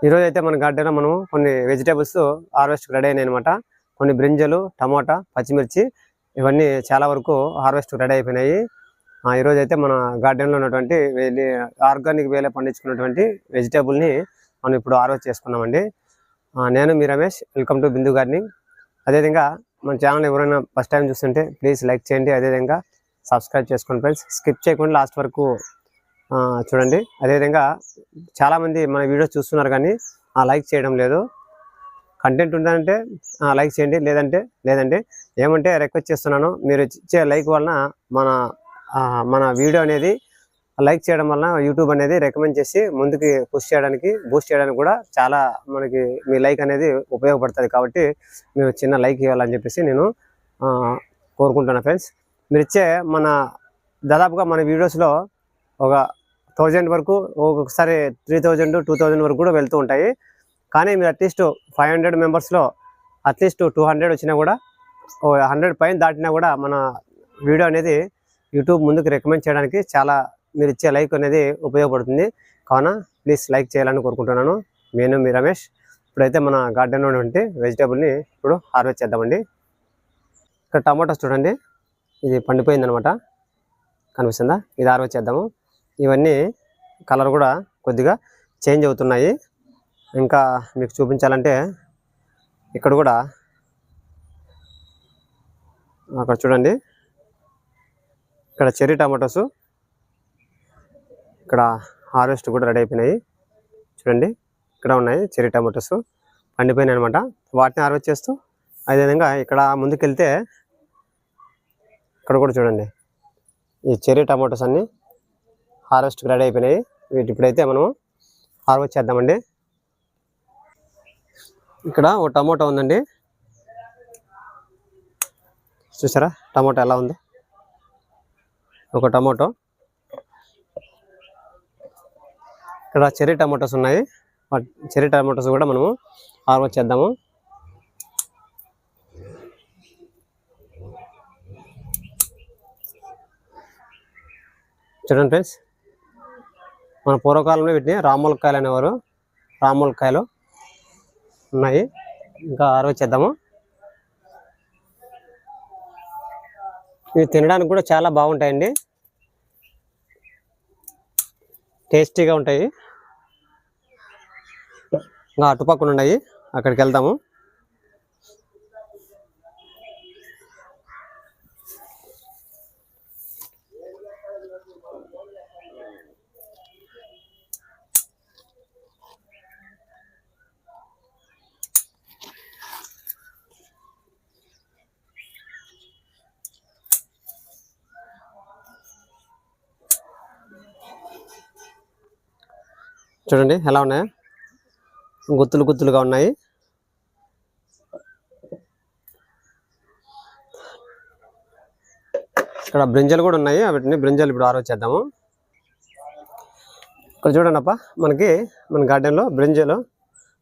ఈరోజు అయితే మన గార్డెన్లో మనం కొన్ని వెజిటేబుల్స్ హార్వెస్ట్ రెడీ అయినాయి అనమాట. కొన్ని బ్రింజలు, టమోటా, పచ్చిమిర్చి ఇవన్నీ చాలా వరకు హార్వెస్ట్ రెడీ అయిపోయినాయి. ఈరోజు అయితే మన గార్డెన్లో ఉన్నటువంటి ఆర్గానిక్ వేలో పండించుకున్నటువంటి వెజిటేబుల్ని మనం ఇప్పుడు హార్వెస్ట్ చేసుకున్నామండి. నేను మీ Ramesh, welcome to Bindu gardening. అదేవిధంగా మన ఛానల్ ఎవరైనా ఫస్ట్ టైం చూస్తుంటే ప్లీజ్ లైక్ చేయండి, అదేవిధంగా సబ్స్క్రైబ్ చేసుకోండి ఫ్రెండ్స్. స్కిప్ చేయకుండా లాస్ట్ వరకు చూడండి. అదేవిధంగా చాలామంది మన వీడియోస్ చూస్తున్నారు కానీ లైక్ చేయడం లేదు. కంటెంట్ ఉందంటే లైక్ చేయండి, లేదంటే ఏమంటే రిక్వెస్ట్ చేస్తున్నాను, మీరు ఇచ్చే లైక్ వలన మన వీడియో అనేది లైక్ చేయడం వలన యూట్యూబ్ అనేది రికమెండ్ చేసి ముందుకి పుష్ చేయడానికి, బూస్ట్ చేయడానికి కూడా చాలా మనకి మీ లైక్ అనేది ఉపయోగపడుతుంది. కాబట్టి మీరు చిన్న లైక్ ఇవ్వాలని చెప్పేసి నేను కోరుకుంటున్నాను ఫ్రెండ్స్. మీరు ఇచ్చే దాదాపుగా మన వీడియోస్లో ఒక 1000 వరకు, ఒక్కొక్కసారి 3000, 2000 వరకు కూడా వెళ్తూ ఉంటాయి. కానీ మీరు అట్లీస్ట్ 500 మెంబర్స్లో అట్లీస్ట్ 200 వచ్చినా కూడా, 100 పైన దాటినా కూడా మన వీడియో అనేది యూట్యూబ్ ముందుకు రికమెండ్ చేయడానికి చాలా మీరు ఇచ్చే లైక్ అనేది ఉపయోగపడుతుంది. కావున ప్లీజ్ లైక్ చేయాలని కోరుకుంటున్నాను. నేను మీ రమేష్. ఇప్పుడైతే మన గార్డెన్లో ఉన్నటువంటి వెజిటేబుల్ని ఇప్పుడు హార్వెస్ట్ చేద్దామండి. ఇక్కడ టమాటోస్ చూడండి, ఇది పండిపోయిందనమాట, కనిపిస్తుందా? ఇది హార్వెస్ట్ చేద్దాము. ఇవన్నీ కలర్ కూడా కొద్దిగా చేంజ్ అవుతున్నాయి. ఇంకా మీకు చూపించాలంటే ఇక్కడ కూడా అక్కడ చూడండి, ఇక్కడ చెర్రీ టమాటోస్ ఇక్కడ హార్వెస్ట్ కూడా రెడీ అయిపోయినాయి. చూడండి, ఇక్కడ ఉన్నాయి చెర్రీ టమాటోస్ పండిపోయినాయి అనమాట. వాటిని హార్వెస్ట్ చేస్తూ అదేవిధంగా ఇక్కడ ముందుకెళ్తే ఇక్కడ కూడా చూడండి, ఈ చెర్రీ టమాటోస్ అన్నీ హార్వెస్ట్ రెడీ అయిపోయినాయి. వీటి ఇప్పుడైతే మనం హార్వెస్ట్ చేద్దామండి. ఇక్కడ ఒక టమోటా ఉందండి, చూసారా టమోటా ఎలా ఉంది? ఒక టమోటో. ఇక్కడ చెర్రీ టమోటాస్ ఉన్నాయి, చెర్రీ టమోటాస్ కూడా మనము హార్వెస్ట్ చేద్దాము. చూడండి ఫ్రెండ్స్, మన పూర్వకాలంలో వీటిని రాములకాయలు అనేవారు. రాములకాయలు ఉన్నాయి, ఇంకా హార్వెస్ట్ చేద్దాము. ఇవి తినడానికి కూడా చాలా బాగుంటాయండి, టేస్టీగా ఉంటాయి. ఇంకా అటుపక్కన ఉన్నాయి, అక్కడికి వెళ్దాము. చూడండి ఎలా ఉన్నాయి, గుత్తులు గుత్తులుగా ఉన్నాయి. ఇక్కడ బ్రింజలు కూడా ఉన్నాయి, వీటిని బ్రింజలు ఇప్పుడు హార్వెస్ట్ చేద్దాము. ఇక్కడ చూడండి అప్ప, మన గార్డెన్లో బ్రింజలు,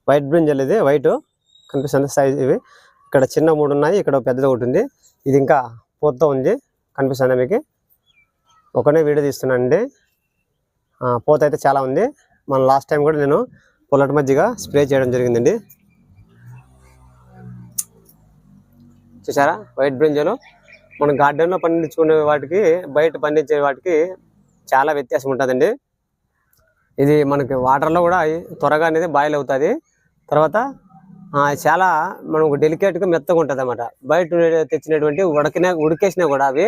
వైట్ బ్రింజలు, ఇది వైట్ కనిపిస్తుంది సైజ్. ఇవి ఇక్కడ చిన్న 3 ఉన్నాయి, ఇక్కడ పెద్దది ఒకటి ఉంది. ఇది ఇంకా పూతతో ఉంది, కనిపిస్తుంది మీకు. ఒకనే వీడియో తీస్తున్నానండి. పూత అయితే చాలా ఉంది. మన లాస్ట్ టైం కూడా నేను పొల్లటి మజ్జిగ స్ప్రే చేయడం జరిగిందండి. చూసారా వైట్ బ్రింజలు? మన గార్డెన్లో పండించుకునే వాటికి బయట పండించే వాటికి చాలా వ్యత్యాసం ఉంటుందండి. ఇది మనకి వాటర్లో కూడా త్వరగా అనేది బాయిల్ అవుతుంది. తర్వాత చాలా మనకు డెలికేట్గా మెత్తగా ఉంటుంది అన్నమాట. బయట తెచ్చినటువంటి ఉడికేసినా కూడా అవి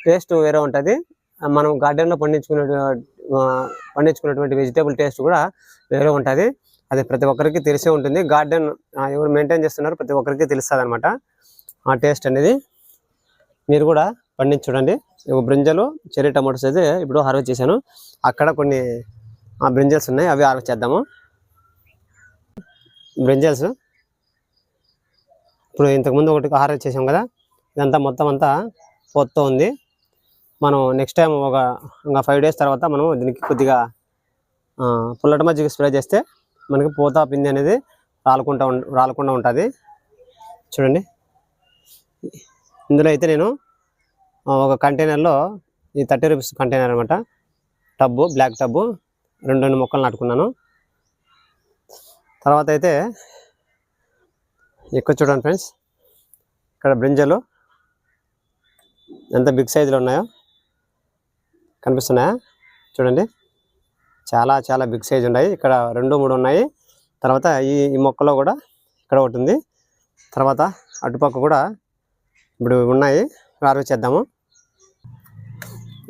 టేస్ట్ వేరే ఉంటుంది. మనం గార్డెన్లో పండించుకున్నటువంటి వెజిటేబుల్ టేస్ట్ కూడా వేరే ఉంటుంది. అది ప్రతి ఒక్కరికి తెలిసే ఉంటుంది. గార్డెన్ ఎవరు మెయింటైన్ చేస్తున్నారు ప్రతి ఒక్కరికి తెలుస్తుంది అనమాట ఆ టేస్ట్ అనేది. మీరు కూడా పండించి చూడండి. బ్రింజలు, చెర్రీ టమాటోస్ అయితే ఇప్పుడు హార్వెస్ట్ చేశాను. అక్కడ కొన్ని బ్రింజల్స్ ఉన్నాయి, అవి హార్వెస్ట్ చేద్దాము. బ్రింజల్స్ ఇప్పుడు ఇంతకుముందు ఒకటి హార్వెస్ట్ చేసాం కదా, ఇదంతా మొత్తం అంతా పోతూ ఉంది. మనం నెక్స్ట్ టైం ఇంకా 5 days తర్వాత మనం దీనికి కొద్దిగా పుల్లటి మజ్జిగ స్ప్రే చేస్తే మనకి పూత పిండి అనేది రాలకుండా ఉంటుంది. చూడండి, ఇందులో అయితే నేను ఒక కంటైనర్లో, ఈ 30 రూపీస్ కంటైనర్ అనమాట, టబ్బు, బ్లాక్ టబ్బు, 2 మొక్కలు నాటుకున్నాను. తర్వాత అయితే ఇక్కడ చూడండి ఫ్రెండ్స్, ఇక్కడ బ్రింజలు ఎంత బిగ్ సైజులో ఉన్నాయో కనిపిస్తున్నాయా చూడండి, చాలా చాలా బిగ్ సైజు ఉన్నాయి. ఇక్కడ 2, 3 ఉన్నాయి. తర్వాత ఈ మొక్కలో కూడా ఇక్కడ ఒకటి ఉంది. తర్వాత అటుపక్క కూడా ఇప్పుడు ఉన్నాయి, హార్వెస్ట్ చేద్దాము.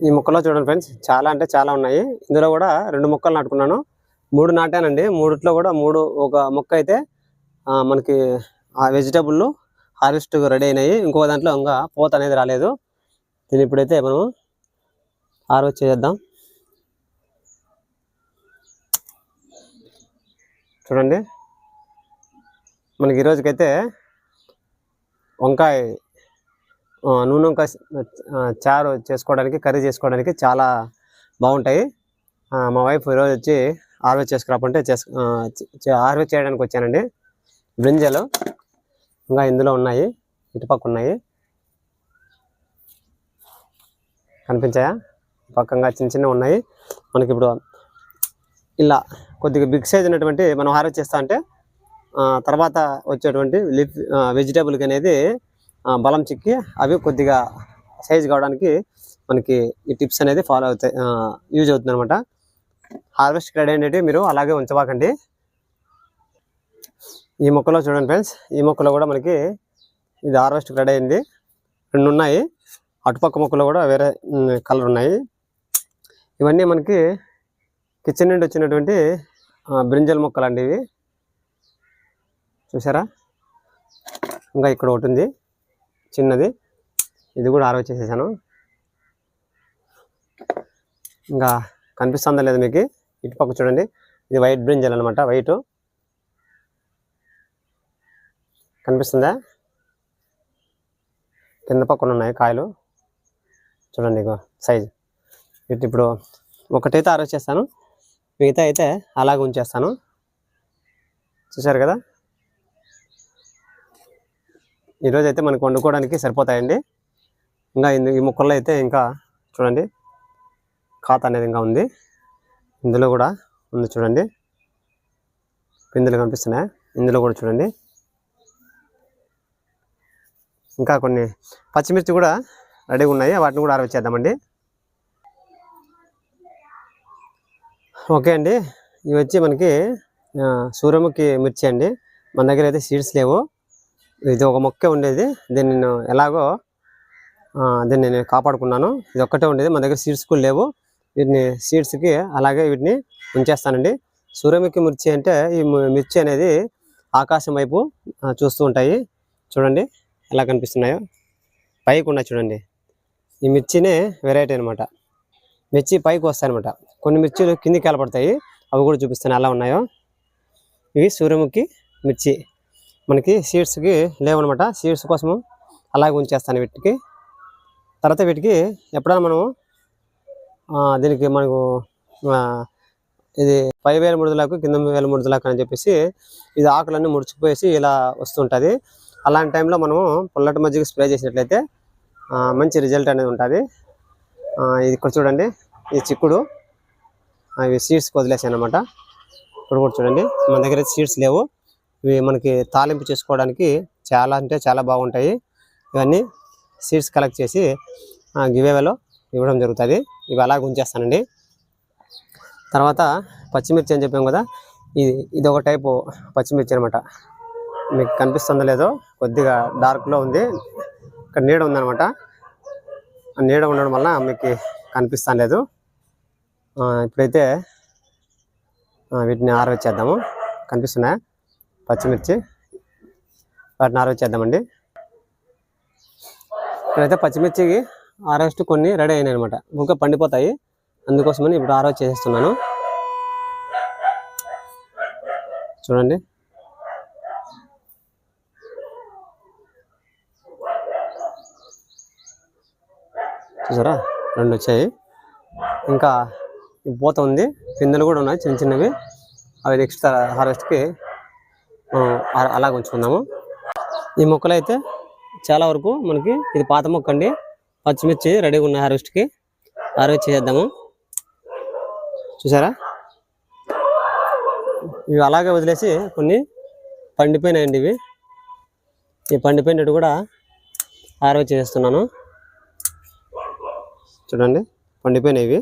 ఈ మొక్కలో చూడండి ఫ్రెండ్స్, చాలా అంటే చాలా ఉన్నాయి. ఇందులో కూడా 2 మొక్కలు నాటుకున్నాను, 3 నాటానండి. 3లో కూడా ఒక మొక్క అయితే మనకి ఆ వెజిటబుల్ హార్వెస్ట్ రెడీ అయినాయి. ఇంకో దాంట్లో ఇంకా పూత అనేది రాలేదు. దీన్ని ఇప్పుడైతే మనం హార్వెస్ట్ చేద్దాం. చూడండి, మనకి ఈరోజుకైతే వంకాయ నూనె వంకాయ చారు చేసుకోవడానికి, కర్రీ చేసుకోవడానికి చాలా బాగుంటాయి. మా వైఫ్ ఈరోజు వచ్చి హార్వెస్ట్ చేసుకురాకుంటే హార్వెస్ట్ చేయడానికి వచ్చానండి. బ్రింజలు ఇంకా ఇందులో ఉన్నాయి, ఇటుపక్క ఉన్నాయి, కనిపించాయా? పక్కంగా చిన్న చిన్న ఉన్నాయి. మనకి ఇప్పుడు ఇలా కొద్దిగా బిగ్ సైజ్ ఉన్నటువంటి మనం హార్వెస్ట్ చేస్తా అంటే తర్వాత వచ్చేటువంటి వెజిటేబుల్కి అనేది బలం చిక్కి అవి కొద్దిగా సైజ్ కావడానికి మనకి ఈ టిప్స్ అనేది ఫాలో అవుతాయి, యూజ్ అవుతుంది అనమాట. హార్వెస్ట్ రెడీ అనేది మీరు అలాగే ఉంచబాకండి. ఈ మొక్కలో చూడండి ఫ్రెండ్స్, ఈ మొక్కలో కూడా మనకి ఇది హార్వెస్ట్ రెడీ అయింది. 2 ఉన్నాయి. అటుపక్క మొక్కలో కూడా వేరే కలర్ ఉన్నాయి. ఇవన్నీ మనకి కిచెన్ నుండి వచ్చినటువంటి బ్రింజల్ మొక్కలు అండి ఇవి, చూసారా? ఇంకా ఇక్కడ ఒకటి ఉంది చిన్నది, ఇది కూడా హార్వెస్ట్ చేసేసాను. ఇంకా కనిపిస్తుందా లేదు మీకు? ఇటుపక్క చూడండి, ఇది వైట్ బ్రింజల్ అనమాట, వైట్ కనిపిస్తుందా? కింద పక్కన ఉన్నాయి కాయలు చూడండి, ఇగో సైజు. ఇప్పుడు ఒకటైతే హార్వెస్ట్ చేస్తాను, మిగతా అయితే అలాగే ఉంచేస్తాను. చూసారు కదా, ఈరోజు అయితే మనకు వండుకోవడానికి సరిపోతాయండి. ఇంకా ఈ మొక్కల్లో అయితే ఇంకా చూడండి ఖాతా అనేది ఇంకా ఉంది, ఇందులో కూడా ఉంది చూడండి, పిందులు కనిపిస్తున్నాయి. ఇందులో కూడా చూడండి, ఇంకా కొన్ని పచ్చిమిర్చి కూడా రెడీగా ఉన్నాయి, వాటిని కూడా హార్వెస్ట్ చేద్దామండి. ఓకే అండి, ఇవి వచ్చి మనకి సూర్యముఖి మిర్చి అండి. మన దగ్గర అయితే సీడ్స్ లేవు, ఇది ఒక మొక్కే ఉండేది. దీన్ని నేను ఎలాగో దీన్ని నేను కాపాడుకున్నాను. ఇది ఒక్కటే ఉండేది, మన దగ్గర సీడ్స్ కూడా లేవు. వీటిని సీడ్స్కి అలాగే వీటిని ఉంచేస్తానండి. సూర్యముఖి మిర్చి అంటే ఈ మిర్చి అనేది ఆకాశం వైపు చూస్తూ ఉంటాయి. చూడండి ఎలా కనిపిస్తున్నాయో, పైకి ఉన్నాయి చూడండి. ఈ మిర్చినే వెరైటీ అనమాట, మిర్చి పైకి వస్తాయి అనమాట. కొన్ని మిర్చిలు కిందికి వెళ్ళబడతాయి, అవి కూడా చూపిస్తాను ఎలా ఉన్నాయో. ఇవి సూర్యముఖి మిర్చి, మనకి సీడ్స్కి లేవనమాట. సీడ్స్ కోసము అలాగే ఉంచేస్తాను వీటికి. తర్వాత వీటికి ఎప్పుడైనా మనము దీనికి మనకు ఇది పై వేల ముడుదలకు కింద వేల ముడుదలకు అని చెప్పేసి ఇది ఆకులన్నీ ముడుచుకుపోయేసి ఇలా వస్తుంటుంది. అలాంటి టైంలో మనము పుల్లటి మజ్జిగ స్ప్రే చేసినట్లయితే మంచి రిజల్ట్ అనేది ఉంటుంది. ఇది ఇక్కడ చూడండి, ఈ చిక్కుడు ఇవి సీడ్స్కి వదిలేసాను అనమాట. ఇప్పుడు కూడా చూడండి, మన దగ్గర సీడ్స్ లేవు. ఇవి మనకి తాలింపు చేసుకోవడానికి చాలా అంటే చాలా బాగుంటాయి. ఇవన్నీ సీడ్స్ కలెక్ట్ చేసి గివేవేలో ఇవ్వడం జరుగుతుంది. ఇవి అలాగే ఉంచేస్తానండి. తర్వాత పచ్చిమిర్చి అని చెప్పాం కదా, ఇది ఒక టైపు పచ్చిమిర్చి అనమాట. మీకు కనిపిస్తుందో లేదో, కొద్దిగా డార్క్లో ఉంది. ఇక్కడ నీడ ఉందనమాట, నీడ ఉండడం వల్ల మీకు కనిపిస్తాను లేదు. ఇప్పుడైతే వీటిని హార్వెస్ట్ చేద్దాము. కనిపిస్తున్నాయా పచ్చిమిర్చి? వాటిని హార్వెస్ట్ చేద్దామండి. ఇక్కడైతే పచ్చిమిర్చికి హార్వెస్ట్ కొన్ని రెడీ అయినాయి అనమాట, ఇంకా పండిపోతాయి. అందుకోసమని ఇప్పుడు హార్వెస్ట్ చేసేస్తున్నాను. చూడండి, చూసారా 2 వచ్చాయి. ఇంకా పూత ఉంది, పిందెలు కూడా ఉన్నాయి చిన్న చిన్నవి. అవి నెక్స్ట్ హార్వెస్ట్కి అలాగ ఉంచుకుందాము. ఈ మొక్కలు అయితే చాలా వరకు మనకి ఇది పాత మొక్క అండి. పచ్చిమిర్చి రెడీగా ఉన్నాయి, హార్వెస్ట్ చేద్దాము. చూసారా, ఇవి అలాగే వదిలేసి కొన్ని పండిపోయినాయండి. ఇవి ఈ పండిపోయినట్టు కూడా హార్వెస్ట్ చేస్తున్నాను. చూడండి పండిపోయినాయి ఇవి.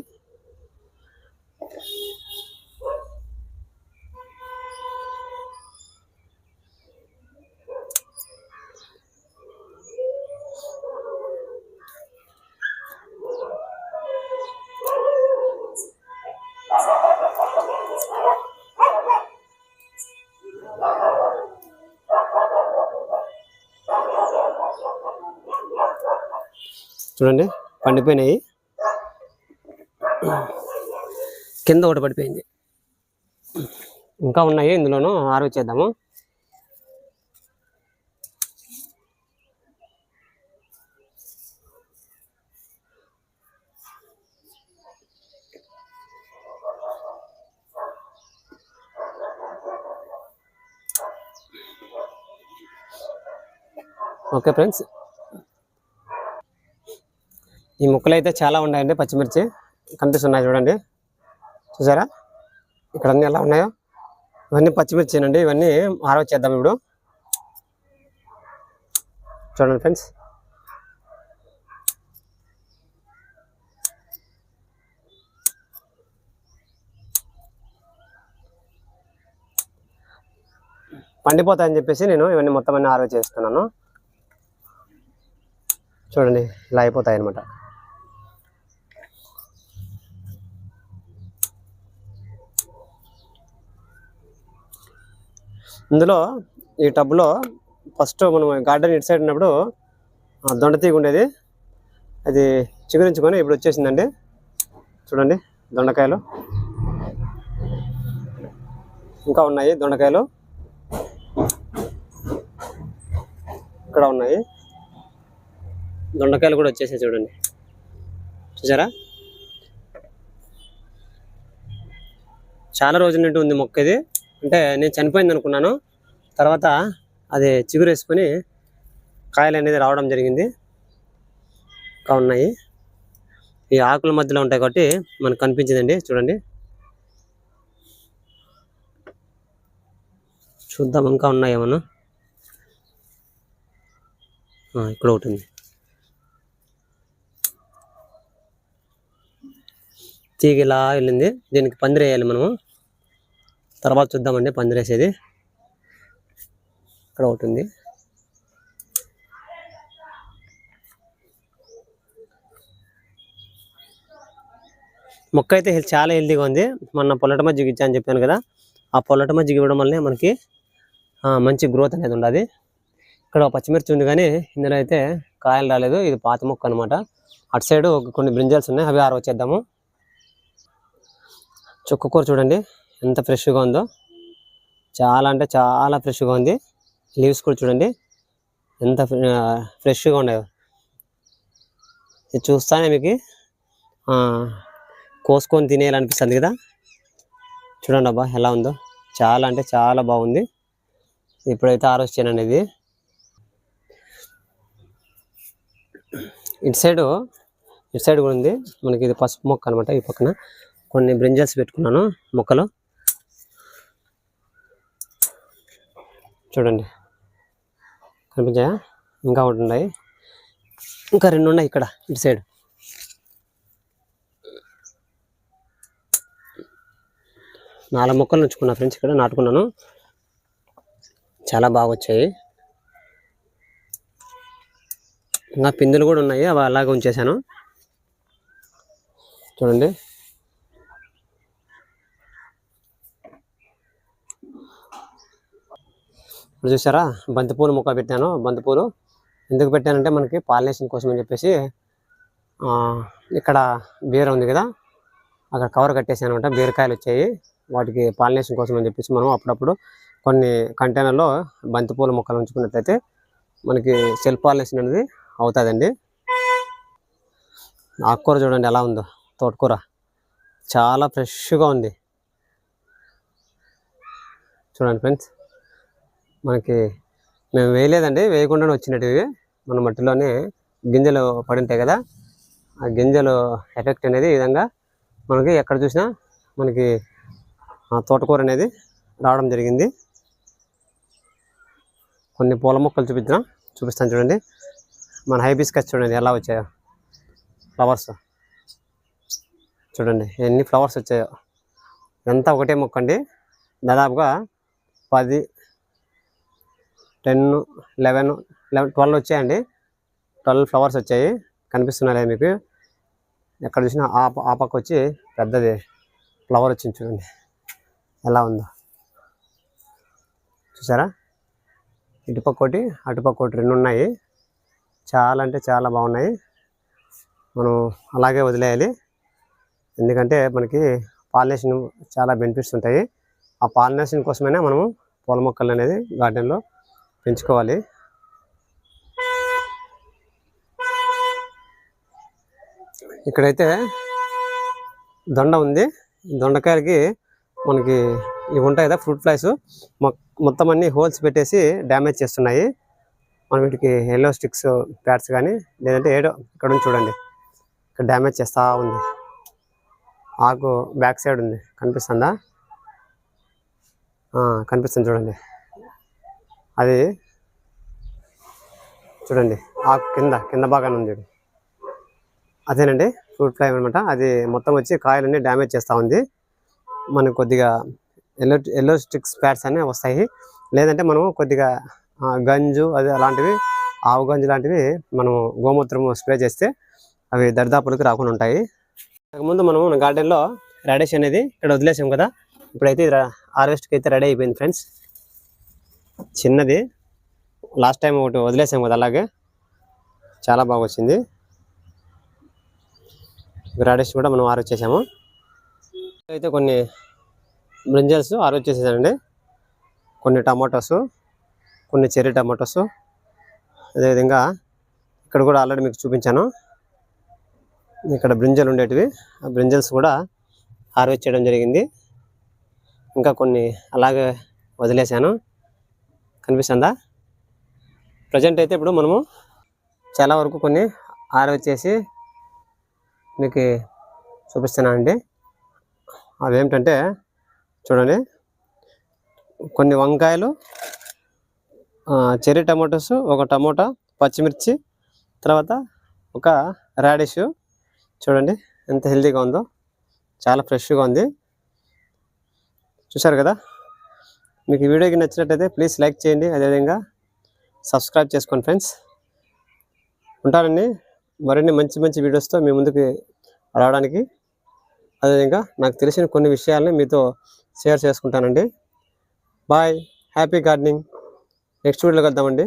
చూడండి పండిపోయినాయి. కింద ఒకటి పడిపోయింది. ఇంకా ఉన్నాయి, ఇందులోనూ హార్వెస్ట్ చేద్దాము. ఓకే ఫ్రెండ్స్, ఈ ముక్కలు అయితే చాలా ఉన్నాయండి. పచ్చిమిర్చి కనిపిస్తున్నాయి చూడండి. చూసారా ఇక్కడ అన్నీ ఎలా ఉన్నాయో? ఇవన్నీ పచ్చిమిర్చినండి. ఇవన్నీ హార్వెస్ట్ చేద్దాం ఇప్పుడు. చూడండి ఫ్రెండ్స్, పండిపోతాయని చెప్పేసి నేను ఇవన్నీ మొత్తం అన్నీ హార్వెస్ట్ చేస్తున్నాను. చూడండి ఇలా అయిపోతాయి అన్నమాట. ఇందులో ఈ టబ్లో ఫస్ట్ మనం గార్డెన్ ఇటు సైడ్ ఉన్నప్పుడు దొండతీగ ఉండేది, అది చిగురించుకొని ఇప్పుడు వచ్చేసిందండి. చూడండి దొండకాయలు ఇంకా ఉన్నాయి. దొండకాయలు ఇక్కడ ఉన్నాయి. దొండకాయలు కూడా వచ్చేసాయి చూడండి. చూసారా చాలా రోజుల నుండి ఉంది మొక్క ఇది. అంటే నేను చనిపోయింది అనుకున్నాను, తర్వాత అది చిగురేసుకొని కాయలు అనేది రావడం జరిగింది. ఇంకా ఉన్నాయి. ఈ ఆకుల మధ్యలో ఉంటాయి కాబట్టి మనకు కనిపించిందండి. చూడండి చూద్దాం ఇంకా ఉన్నాయి ఏమన్నా. ఇక్కడ ఒకటి ఉంది. తీగ ఇలా వెళ్ళింది. దీనికి పందిరేయాలి మనము, తర్వాత చూద్దామండి పందిరేసేది. ఇక్కడ ఒకటి ఉంది. మొక్క అయితే చాలా హెల్తీగా ఉంది. మొన్న పొల్లట మజ్జిగ ఇచ్చా అని చెప్పాను కదా, ఆ పొల్లట మజ్జిగ ఇవ్వడం వల్లనే మనకి మంచి గ్రోత్ అనేది ఉండదు. ఇక్కడ పచ్చిమిర్చి ఉంది కానీ ఇందులో అయితే కాయలు రాలేదు. ఇది పాత మొక్క అనమాట. అటు సైడు కొన్ని బ్రింజల్స్ ఉన్నాయి, అవి హార్వెస్ట్ చేద్దాము. చుక్కకూర చూడండి ఎంత ఫ్రెష్గా ఉందో, చాలా అంటే చాలా ఫ్రెష్గా ఉంది. లీవ్స్ కూడా చూడండి ఎంత ఫ్రెష్గా ఉన్నాయో. ఇది చూస్తానే మీకు కోసుకొని తినేయాలనిపిస్తుంది కదా. చూడండి అబ్బా ఎలా ఉందో, చాలా అంటే చాలా బాగుంది. ఇప్పుడైతే హార్వెస్ట్ చేయనండి ఇది. ఇటు సైడ్ కూడా ఉంది మనకి. ఇది పసుపు మొక్క అనమాట. ఈ పక్కన కొన్ని బ్రింజల్స్ పెట్టుకున్నాను మొక్కలు. చూడండి కనిపించాయా? ఇంకా ఒకటి ఉన్నాయి, ఇంకా రెండు ఉన్నాయి ఇక్కడ ఇటు సైడ్. నాలుగు మొక్కలు ఉంచుకున్నా ఫ్రెండ్స్, ఇక్కడ నాటుకున్నాను. చాలా బాగా వచ్చాయి. ఇంకా పిందులు కూడా ఉన్నాయి, అవి అలాగే ఉంచేసాను. చూడండి ఇప్పుడు చూసారా, బంతిపూలు మొక్క పెట్టాను. బంతిపూలు ఎందుకు పెట్టానంటే మనకి పాలినేషన్ కోసం అని చెప్పేసి. ఇక్కడ బీర ఉంది కదా, అక్కడ కవర్ కట్టేసాను అనమాట. బీరకాయలు వచ్చాయి, వాటికి పాలినేషన్ కోసం అని చెప్పేసి మనం అప్పుడప్పుడు కొన్ని కంటైనర్లో బంతిపూల మొక్కలు ఉంచుకున్నట్లయితే మనకి సెల్ఫ్ పాలినేషన్ అనేది అవుతుందండి. ఆకుకూర చూడండి ఎలా ఉందో, తోటకూర చాలా ఫ్రెష్గా ఉంది. చూడండి ఫ్రెండ్స్, మనకి మేము వేయలేదండి, వేయకుండానే వచ్చినట్టువి. మన మట్టిలోనే గింజలు పడి ఉంటాయి కదా, ఆ గింజలు ఎఫెక్ట్ అనేది ఈ విధంగా మనకి ఎక్కడ చూసినా మనకి తోటకూర అనేది రావడం జరిగింది. కొన్ని పూల మొక్కలు చూపిస్తాను చూడండి. మన హైబిస్కస్ చూడండి ఎలా వచ్చాయో ఫ్లవర్స్. చూడండి ఎన్ని ఫ్లవర్స్ వచ్చాయో. ఎంత ఒకటే మొక్క అండి. దాదాపుగా 10, 10, 11, 12 వచ్చాయండి. 12 ఫ్లవర్స్ వచ్చాయి. కనిపిస్తున్నాయి మీకు. ఎక్కడ చూసినా ఆ పక్క వచ్చి పెద్దది ఫ్లవర్ వచ్చింది చూడండి ఎలా ఉందో. చూసారా? ఇటుపక్క ఒకటి అటుపక్క ఒకటి 2 ఉన్నాయి. చాలా అంటే చాలా బాగున్నాయి. మనం అలాగే వదిలేయాలి. ఎందుకంటే మనకి పాలినేషన్ చాలా బెనిఫిట్స్ ఉంటాయి. ఆ పాలినేషన్ కోసమైనా మనము పూల మొక్కలు అనేది గార్డెన్లో పెంచుకోవాలి. ఇక్కడైతే దొండ ఉంది. దొండకాయలకి మనకి ఇవి ఉంటాయి కదా ఫ్రూట్ ఫ్లైస్, మొత్తం అన్ని హోల్స్ పెట్టేసి డ్యామేజ్ చేస్తున్నాయి. మనం వీటికి ఎల్లో స్టిక్స్ ప్యాడ్స్ కానీ లేదంటే ఏడో ఇక్కడ ఉంది చూడండి, ఇక్కడ డ్యామేజ్ చేస్తూ ఉంది. ఆకు బ్యాక్ సైడ్ ఉంది, కనిపిస్తుందా? కనిపిస్తుంది చూడండి. అది చూడండి ఆకు కింద బాగానే ఉంది. అదేనండి ఫ్రూట్ ఫ్లై అనమాట. అది మొత్తం వచ్చి కాయలన్నీ డ్యామేజ్ చేస్తూ ఉంది. మనకు కొద్దిగా ఎల్లో స్టిక్స్ ప్యాడ్స్ అన్నీ వస్తాయి. లేదంటే మనం కొద్దిగా గంజు అది అలాంటివి, ఆవు గంజు లాంటివి మనం గోమూత్రం స్ప్రే చేస్తే అవి దరిదాపులకు రాకుండా ఉంటాయి. ముందు మనం గార్డెన్లో రాడిష్ అనేది ఇక్కడ వదిలేసాం కదా. ఇప్పుడైతే హార్వెస్ట్కి అయితే రెడీ అయిపోయింది ఫ్రెండ్స్. చిన్నది లాస్ట్ టైం ఒకటి వదిలేసాం కదా, అలాగే చాలా బాగా వచ్చింది. రాడిష్ కూడా మనం హార్వెస్ట్ చేసాము. అయితే కొన్ని బ్రింజల్స్ హార్వెస్ట్ చేసేసానండి. కొన్ని టమాటోస్, కొన్ని చెర్రీ టమాటోస్. అదేవిధంగా ఇక్కడ కూడా ఆల్రెడీ మీకు చూపించాను. ఇక్కడ బ్రింజల్ ఉండేటివి, ఆ బ్రింజల్స్ కూడా హార్వెస్ట్ చేయడం జరిగింది. ఇంకా కొన్ని అలాగే వదిలేసాను. కనిపిస్తుందా? ప్రజెంట్ అయితే ఇప్పుడు మనము చాలా వరకు కొన్ని హార్వెస్ట్ చేసి మీకు చూపిస్తున్నానండి. అవేమిటంటే చూడండి, కొన్ని వంకాయలు, చెర్రీ టమాటోస్, ఒక టమోటా, పచ్చిమిర్చి, తర్వాత ఒక రాడిష్. చూడండి ఎంత హెల్తీగా ఉందో, చాలా ఫ్రెష్గా ఉంది. చూసారు కదా? మీకు ఈ వీడియోకి నచ్చినట్లయితే ప్లీజ్ లైక్ చేయండి, అదేవిధంగా సబ్స్క్రైబ్ చేసుకోండి ఫ్రెండ్స్. ఉంటానండి మరిన్ని మంచి వీడియోస్తో మీ ముందుకు రావడానికి. అదేవిధంగా నాకు తెలిసిన కొన్ని విషయాలని మీతో షేర్ చేసుకుంటానండి. Bye, happy gardening. నెక్స్ట్ వీడియోలో కలుద్దామండి.